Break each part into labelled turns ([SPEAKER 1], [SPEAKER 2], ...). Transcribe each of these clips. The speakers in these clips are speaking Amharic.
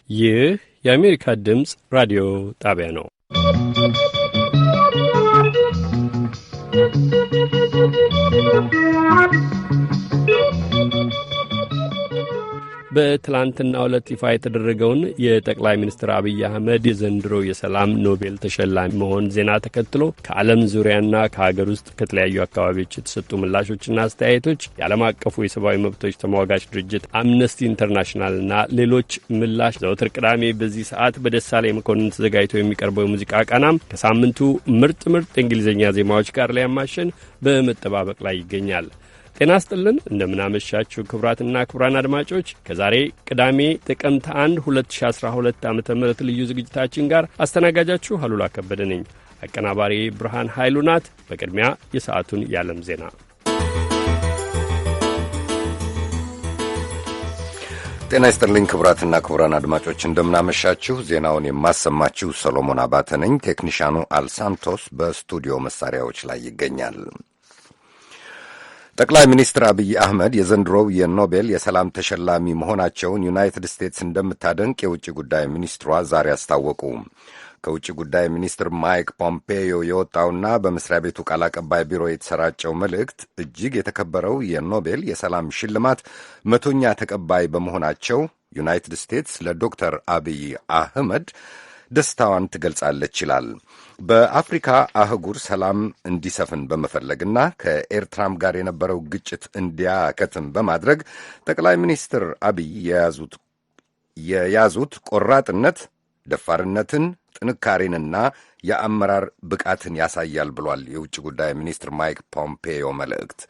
[SPEAKER 1] ይህ የአሜሪካ ድምፅ ራዲዮ ጣቢያ ነው። በትላንትናው ዕለት ይፋ የተደረገውን የጠቅላይ ሚኒስትር አብይ አህመድ የዘንድሮ የሰላም ኖቤል ተሸላሚ መሆን ዜና ተከትሎ ከዓለም ዙሪያና ከሀገር ውስጥ ከተለያዩ አካባቢዎች የተሰጡ ምላሾችና አስተያየቶች የዓለም አቀፉ የሰብአዊ መብቶች ተሟጋች ድርጅት አምነስቲ ኢንተርናሽናልና ሌሎች ምላሽ ዘወትር ቅዳሜ በዚህ ሰዓት በደሳለኝ መኮንን ተዘጋጅቶ የሚቀርበው የሙዚቃ ቃናም ከሳምንቱ ምርጥ እንግሊዝኛ ዜማዎች ጋር ሊያማሸን በመጠባበቅ ላይ ይገኛል። ጤና ስጥልን እንደምናመሻችሁ ክቡራትና ክቡራን አድማጮች ከዛሬ ቅዳሜ ጥቅምት 1 2012 ዓ.ም ልዩ ዝግጅታችን ጋር አስተናጋጃችሁ አሉላ ከበደ ነኝ። አቀናባሪ ብርሃን ኃይሉ ናት። በቅድሚያ የሰዓቱን የዓለም ዜና።
[SPEAKER 2] ጤና ይስጥልኝ ክቡራትና ክቡራን አድማጮች እንደምናመሻችሁ። ዜናውን የማሰማችሁ ሰሎሞን አባተ ነኝ። ቴክኒሻኑ አልሳንቶስ በስቱዲዮ መሳሪያዎች ላይ ይገኛል። ጠቅላይ ሚኒስትር አብይ አህመድ የዘንድሮው የኖቤል የሰላም ተሸላሚ መሆናቸውን ዩናይትድ ስቴትስ እንደምታደንቅ የውጭ ጉዳይ ሚኒስትሯ ዛሬ አስታወቁ። ከውጭ ጉዳይ ሚኒስትር ማይክ ፖምፔዮ የወጣውና በመስሪያ ቤቱ ቃል አቀባይ ቢሮ የተሰራጨው መልእክት እጅግ የተከበረው የኖቤል የሰላም ሽልማት 100ኛ ተቀባይ በመሆናቸው ዩናይትድ ስቴትስ ለዶክተር አብይ አህመድ ደስታዋን ትገልጻለች ይላል። በአፍሪካ አህጉር ሰላም እንዲሰፍን በመፈለግና ከኤርትራም ጋር የነበረው ግጭት እንዲያከትም በማድረግ ጠቅላይ ሚኒስትር አብይ የያዙት ቆራጥነት ደፋርነትን፣ ጥንካሬንና የአመራር ብቃትን ያሳያል ብሏል የውጭ ጉዳይ ሚኒስትር ማይክ ፖምፔዮ መልእክት።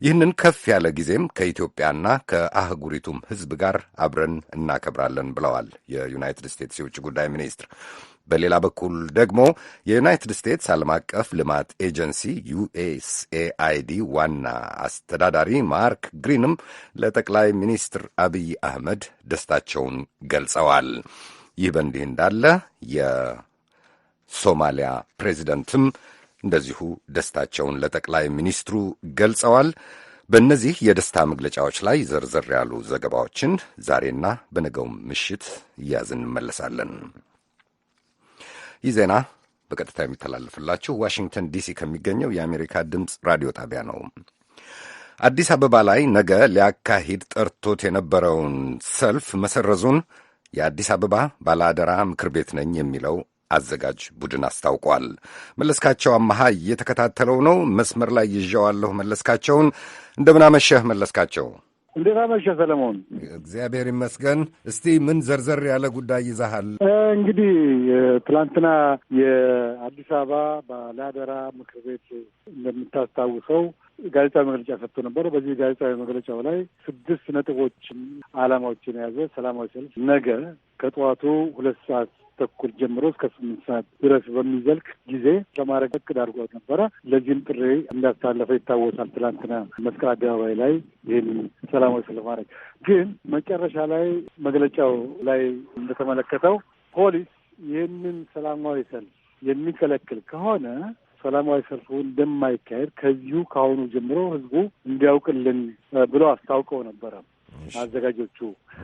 [SPEAKER 2] ይህንን ከፍ ያለ ጊዜም ከኢትዮጵያና ከአህጉሪቱም ሕዝብ ጋር አብረን እናከብራለን ብለዋል የዩናይትድ ስቴትስ የውጭ ጉዳይ ሚኒስትር። በሌላ በኩል ደግሞ የዩናይትድ ስቴትስ ዓለም አቀፍ ልማት ኤጀንሲ ዩኤስኤአይዲ ዋና አስተዳዳሪ ማርክ ግሪንም ለጠቅላይ ሚኒስትር አብይ አህመድ ደስታቸውን ገልጸዋል። ይህ በእንዲህ እንዳለ የሶማሊያ ፕሬዚደንትም እንደዚሁ ደስታቸውን ለጠቅላይ ሚኒስትሩ ገልጸዋል። በእነዚህ የደስታ መግለጫዎች ላይ ዘርዘር ያሉ ዘገባዎችን ዛሬና በነገው ምሽት እያዝን እንመለሳለን። ይህ ዜና በቀጥታ የሚተላለፍላችሁ ዋሽንግተን ዲሲ ከሚገኘው የአሜሪካ ድምፅ ራዲዮ ጣቢያ ነው። አዲስ አበባ ላይ ነገ ሊያካሂድ ጠርቶት የነበረውን ሰልፍ መሰረዙን የአዲስ አበባ ባለአደራ ምክር ቤት ነኝ የሚለው አዘጋጅ ቡድን አስታውቋል። መለስካቸው አመሃ እየተከታተለው ነው። መስመር ላይ ይዤዋለሁ። መለስካቸውን እንደምናመሸህ መለስካቸው።
[SPEAKER 3] እንዴት አመሸህ ሰለሞን?
[SPEAKER 2] እግዚአብሔር ይመስገን። እስቲ ምን ዘርዘር ያለ ጉዳይ ይዘሃል?
[SPEAKER 3] እንግዲህ ትላንትና የአዲስ አበባ ባለአደራ ምክር ቤት እንደምታስታውሰው ጋዜጣዊ መግለጫ ሰጥቶ ነበረ። በዚህ ጋዜጣዊ መግለጫው ላይ 6 ነጥቦችን ዓላማዎችን የያዘ ሰላማዊ ሰልፍ ነገ ከጠዋቱ 2 ሰዓት ተኩል ጀምሮ እስከ 8 ሰዓት ድረስ በሚዘልቅ ጊዜ ለማድረግ እቅድ አድርጎ ነበረ። ለዚህም ጥሪ እንዳስተላለፈ ይታወሳል። ትላንትና መስቀል አደባባይ ላይ ይህን ሰላማዊ ሰልፍ ማድረግ ግን መጨረሻ ላይ መግለጫው ላይ እንደተመለከተው ፖሊስ ይህንን ሰላማዊ ሰልፍ የሚከለክል ከሆነ ሰላማዊ ሰልፉ እንደማይካሄድ ከዚሁ ከአሁኑ ጀምሮ ህዝቡ እንዲያውቅልን ብሎ አስታውቀው ነበረ አዘጋጆቹ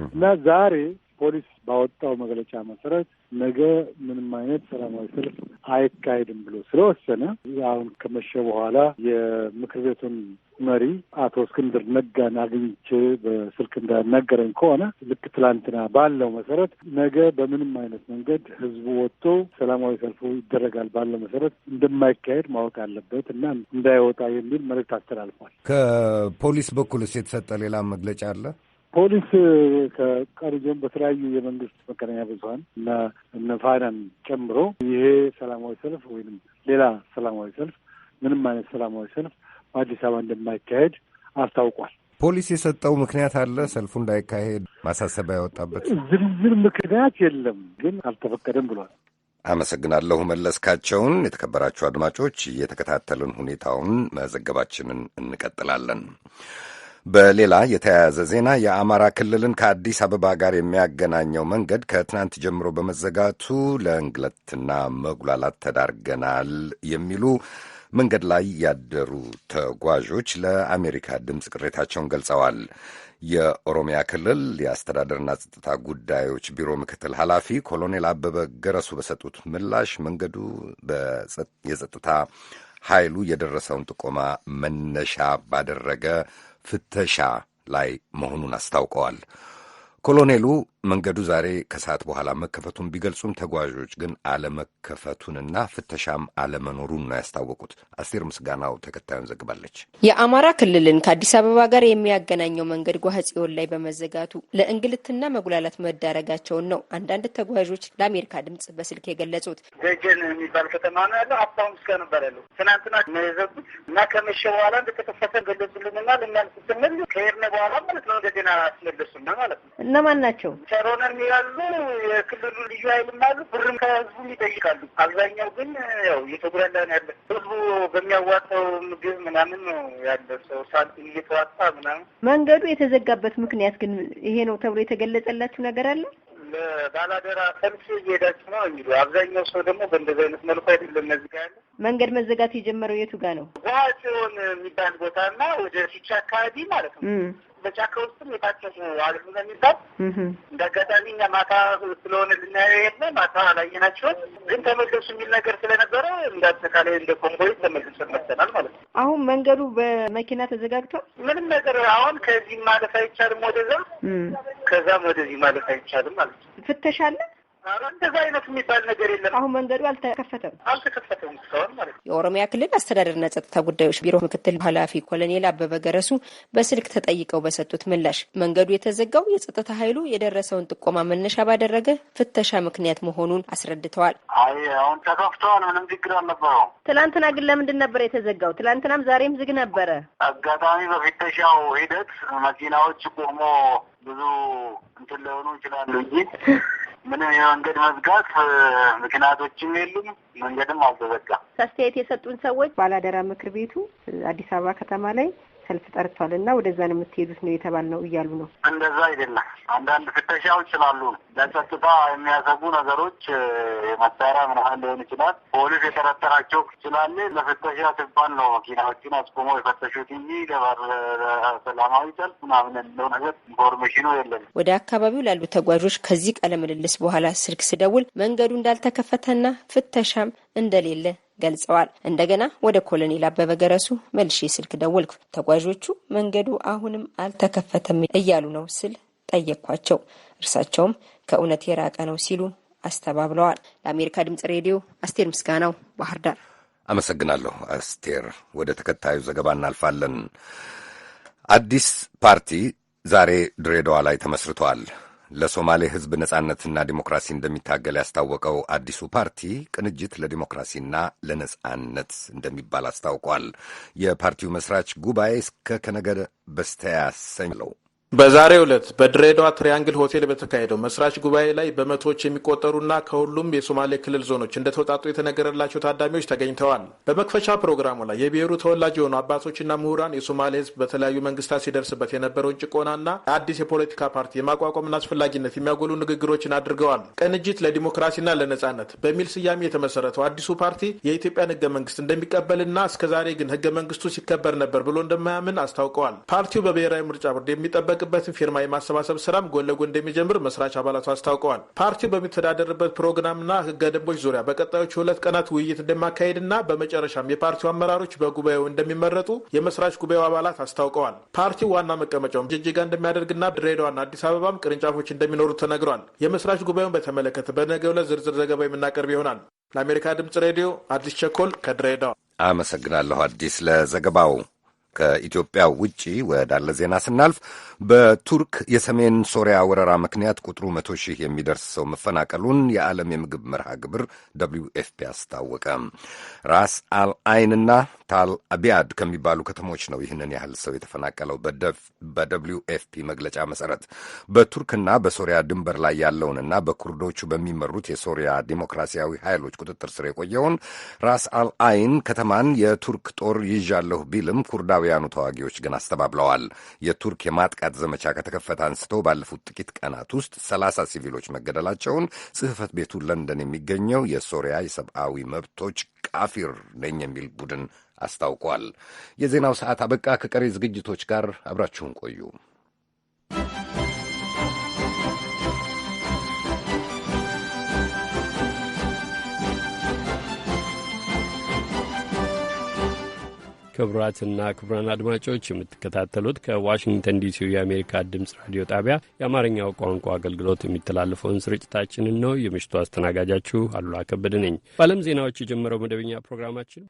[SPEAKER 3] እና ዛሬ ፖሊስ ባወጣው መግለጫ መሰረት ነገ ምንም አይነት ሰላማዊ ሰልፍ አይካሄድም ብሎ ስለወሰነ አሁን ከመሸ በኋላ የምክር ቤቱን መሪ አቶ እስክንድር ነጋን አግኝቼ በስልክ እንዳናገረኝ ከሆነ ልክ ትላንትና ባለው መሰረት ነገ በምንም አይነት መንገድ ህዝቡ ወጥቶ ሰላማዊ ሰልፉ ይደረጋል ባለው መሰረት እንደማይካሄድ ማወቅ አለበት እና እንዳይወጣ የሚል መልእክት አስተላልፏል።
[SPEAKER 2] ከፖሊስ በኩልስ የተሰጠ ሌላ መግለጫ አለ?
[SPEAKER 3] ፖሊስ ከቀሪጆን በተለያዩ የመንግስት መገናኛ ብዙኃን እና እነ ፋናን ጨምሮ ይሄ ሰላማዊ ሰልፍ ወይም ሌላ ሰላማዊ ሰልፍ ምንም አይነት ሰላማዊ ሰልፍ በአዲስ አበባ እንደማይካሄድ አስታውቋል።
[SPEAKER 2] ፖሊስ የሰጠው ምክንያት አለ? ሰልፉ እንዳይካሄድ ማሳሰቢያ ያወጣበት
[SPEAKER 3] ዝርዝር ምክንያት የለም፣ ግን አልተፈቀደም ብሏል።
[SPEAKER 2] አመሰግናለሁ መለስካቸውን። የተከበራችሁ አድማጮች እየተከታተልን ሁኔታውን መዘገባችንን እንቀጥላለን። በሌላ የተያያዘ ዜና የአማራ ክልልን ከአዲስ አበባ ጋር የሚያገናኘው መንገድ ከትናንት ጀምሮ በመዘጋቱ ለእንግልትና መጉላላት ተዳርገናል የሚሉ መንገድ ላይ ያደሩ ተጓዦች ለአሜሪካ ድምፅ ቅሬታቸውን ገልጸዋል። የኦሮሚያ ክልል የአስተዳደርና ጸጥታ ጉዳዮች ቢሮ ምክትል ኃላፊ ኮሎኔል አበበ ገረሱ በሰጡት ምላሽ መንገዱ የጸጥታ ኃይሉ የደረሰውን ጥቆማ መነሻ ባደረገ ፍተሻ ላይ መሆኑን አስታውቀዋል። ኮሎኔሉ መንገዱ ዛሬ ከሰዓት በኋላ መከፈቱን ቢገልጹም ተጓዦች ግን አለመከፈቱንና ፍተሻም አለመኖሩን ነው ያስታወቁት። አስቴር ምስጋናው ተከታዩን ዘግባለች።
[SPEAKER 4] የአማራ ክልልን ከአዲስ አበባ ጋር የሚያገናኘው መንገድ ጓጽዮን ላይ በመዘጋቱ ለእንግልትና መጉላላት መዳረጋቸውን ነው አንዳንድ ተጓዦች ለአሜሪካ ድምጽ በስልክ የገለጹት።
[SPEAKER 5] ደጀን የሚባል ከተማ ነው ያለው። ሀብታሙ እስከ ነበር ያለው። ትናንትና ነው የዘጉት እና ከመሸ በኋላ እንደተከፈተ ገለጹልንና ልናልፍ ስንል ከሄድን በኋላ ማለት ነው እንደገና አስመለሱና ማለት ነው።
[SPEAKER 4] እነማን ናቸው?
[SPEAKER 5] ሮነር ያሉ የክልሉ ልዩ ኃይልም አሉ። ብርም ከህዝቡ ይጠይቃሉ። አብዛኛው ግን ያው እየተጉላላ ነው ያለ። ህዝቡ በሚያዋጣው ምግብ ምናምን ነው ያለ። ሰው ሳንቲም እየተዋጣ ምናምን። መንገዱ የተዘጋበት ምክንያት ግን ይሄ ነው ተብሎ የተገለጸላችሁ ነገር አለ? ለባላደራ ሰልፍ እየሄዳችሁ ነው የሚሉ አብዛኛው ሰው ደግሞ በእንደዚህ አይነት መልኩ አይደለም። እነዚህ ጋር ያለ መንገድ መዘጋት የጀመረው የቱ ጋር ነው? ጓጽዮን የሚባል ቦታና ወደ ፊቻ አካባቢ ማለት ነው። በጫካ ውስጥም የታጨቁ አሉ ነው የሚባል። እንደ አጋጣሚ እኛ ማታ ስለሆነ ልናየው የለ ማታ አላየናቸውም፣ ግን ተመለሱ የሚል ነገር ስለነበረ እንዳጠቃላይ እንደ ኮምቦይ ተመልሰን መጥተናል ማለት ነው። አሁን መንገዱ በመኪና ተዘጋግቷል። ምንም ነገር አሁን ከዚህ ማለፍ አይቻልም፣ ወደዛ ከዛም ወደዚህ ማለፍ አይቻልም ማለት ነው። ፍተሻ አለ። እንደዛ አይነት የሚባል ነገር የለም። አሁን መንገዱ አልተከፈተም እስካሁን ማለት ነው። የኦሮሚያ ክልል አስተዳደርና ጸጥታ ጉዳዮች ቢሮ ምክትል ኃላፊ ኮሎኔል አበበ ገረሱ በስልክ ተጠይቀው በሰጡት ምላሽ መንገዱ የተዘጋው የጸጥታ ኃይሉ የደረሰውን ጥቆማ መነሻ ባደረገ ፍተሻ ምክንያት መሆኑን አስረድተዋል። አሁን ተከፍተዋል፣ ምንም ችግር አልነበረውም። ትላንትና ግን ለምንድን ነበር የተዘጋው? ትላንትናም ዛሬም ዝግ ነበረ። አጋጣሚ በፍተሻው ሂደት መኪናዎች ቆሞ ብዙ እንትን ሊሆኑ ይችላሉ እንጂ ምንም የመንገድ መዝጋት ምክንያቶችም የሉም። መንገድም አልተዘጋም። አስተያየት የሰጡን ሰዎች ባላደራ ምክር ቤቱ አዲስ አበባ ከተማ ላይ ሰልፍ ጠርቷልና ወደዛ ነው የምትሄዱት ነው የተባልነው እያሉ ነው። እንደዛ አይደለም። አንዳንድ ፍተሻዎች ስላሉ ለጸጥታ የሚያሰጉ ነገሮች የመሳሪያ ምናምን ሊሆን ይችላል። ፖሊስ የጠረጠራቸው ስላለ ለፍተሻ ሲባል ነው መኪናዎችን አስቆሞ የፈተሹት እንጂ ሰላማዊ ሰልፍ ምናምን ያለው ነገር ኢንፎርሜሽኑ የለም። ወደ አካባቢው ላሉ ተጓዦች ከዚህ ቃለ ምልልስ በኋላ ስልክ ስደውል መንገዱ እንዳልተከፈተና ፍተሻም እንደሌለ ገልጸዋል። እንደገና ወደ ኮሎኔል አበበ ገረሱ መልሼ ስልክ ደወልኩ። ተጓዦቹ መንገዱ አሁንም አልተከፈተም እያሉ ነው ስል ጠየቅኳቸው። እርሳቸውም ከእውነት የራቀ ነው ሲሉ አስተባብለዋል። ለአሜሪካ ድምጽ ሬዲዮ አስቴር ምስጋናው ባህር ዳር።
[SPEAKER 2] አመሰግናለሁ አስቴር። ወደ ተከታዩ ዘገባ እናልፋለን። አዲስ ፓርቲ ዛሬ ድሬዳዋ ላይ ተመስርቷል። ለሶማሌ ሕዝብ ነጻነትና ዲሞክራሲ እንደሚታገል ያስታወቀው አዲሱ ፓርቲ ቅንጅት ለዲሞክራሲና ለነጻነት እንደሚባል አስታውቋል። የፓርቲው መስራች ጉባኤ እስከ ከነገ በስቲያ ሰኞ
[SPEAKER 6] በዛሬው ዕለት በድሬዳዋ ትሪያንግል ሆቴል በተካሄደው መስራች ጉባኤ ላይ በመቶዎች የሚቆጠሩና ከሁሉም የሶማሌ ክልል ዞኖች እንደተውጣጡ የተነገረላቸው ታዳሚዎች ተገኝተዋል። በመክፈቻ ፕሮግራሙ ላይ የብሔሩ ተወላጅ የሆኑ አባቶችና ምሁራን የሶማሌ ሕዝብ በተለያዩ መንግስታት ሲደርስበት የነበረውን ጭቆናና አዲስ የፖለቲካ ፓርቲ የማቋቋምና አስፈላጊነት የሚያጎሉ ንግግሮችን አድርገዋል። ቅንጅት ለዲሞክራሲና ለነጻነት በሚል ስያሜ የተመሰረተው አዲሱ ፓርቲ የኢትዮጵያን ህገ መንግስት እንደሚቀበልና እስከዛሬ ግን ህገ መንግስቱ ሲከበር ነበር ብሎ እንደማያምን አስታውቀዋል። ፓርቲው በብሔራዊ ምርጫ ቦርድ የሚጠበቅ በትን ፊርማ የማሰባሰብ ስራም ጎን ለጎን እንደሚጀምር መስራች አባላቱ አስታውቀዋል። ፓርቲው በሚተዳደርበት ፕሮግራምና ህገ ደንቦች ዙሪያ በቀጣዮቹ 2 ቀናት ውይይት እንደማካሄድና በመጨረሻም የፓርቲው አመራሮች በጉባኤው እንደሚመረጡ የመስራች ጉባኤው አባላት አስታውቀዋል። ፓርቲው ዋና መቀመጫውን ጅጅጋ እንደሚያደርግና ድሬዳዋና አዲስ አበባም ቅርንጫፎች እንደሚኖሩ ተነግሯል። የመስራች ጉባኤውን በተመለከተ በነገው ዕለት ዝርዝር ዘገባ የምናቀርብ ይሆናል። ለአሜሪካ ድምጽ ሬዲዮ አዲስ ቸኮል ከድሬዳዋ።
[SPEAKER 2] አመሰግናለሁ አዲስ ለዘገባው። ከኢትዮጵያ ውጪ ወዳለ ዜና ስናልፍ በቱርክ የሰሜን ሶሪያ ወረራ ምክንያት ቁጥሩ 100,000 የሚደርስ ሰው መፈናቀሉን የዓለም የምግብ መርሃ ግብር WFP አስታወቀ። ራስ አል አይንና ታል አቢያድ ከሚባሉ ከተሞች ነው ይህንን ያህል ሰው የተፈናቀለው። በWFP መግለጫ መሰረት በቱርክና በሶሪያ ድንበር ላይ ያለውንና በኩርዶቹ በሚመሩት የሶሪያ ዲሞክራሲያዊ ኃይሎች ቁጥጥር ስር የቆየውን ራስ አል አይን ከተማን የቱርክ ጦር ይዣለሁ ቢልም ኩርዳዊ ሶሪያውያኑ ተዋጊዎች ግን አስተባብለዋል። የቱርክ የማጥቃት ዘመቻ ከተከፈተ አንስቶ ባለፉት ጥቂት ቀናት ውስጥ 30 ሲቪሎች መገደላቸውን ጽሕፈት ቤቱ ለንደን የሚገኘው የሶሪያ የሰብአዊ መብቶች ቃፊር ነኝ የሚል ቡድን አስታውቋል። የዜናው ሰዓት አበቃ። ከቀሪ ዝግጅቶች ጋር አብራችሁን ቆዩ።
[SPEAKER 1] ክቡራትና ክቡራን አድማጮች የምትከታተሉት ከዋሽንግተን ዲሲ የአሜሪካ ድምፅ ራዲዮ ጣቢያ የአማርኛው ቋንቋ አገልግሎት የሚተላለፈውን ስርጭታችንን ነው። የምሽቱ አስተናጋጃችሁ አሉላ ከበደ ነኝ። በዓለም ዜናዎች የጀመረው መደበኛ ፕሮግራማችን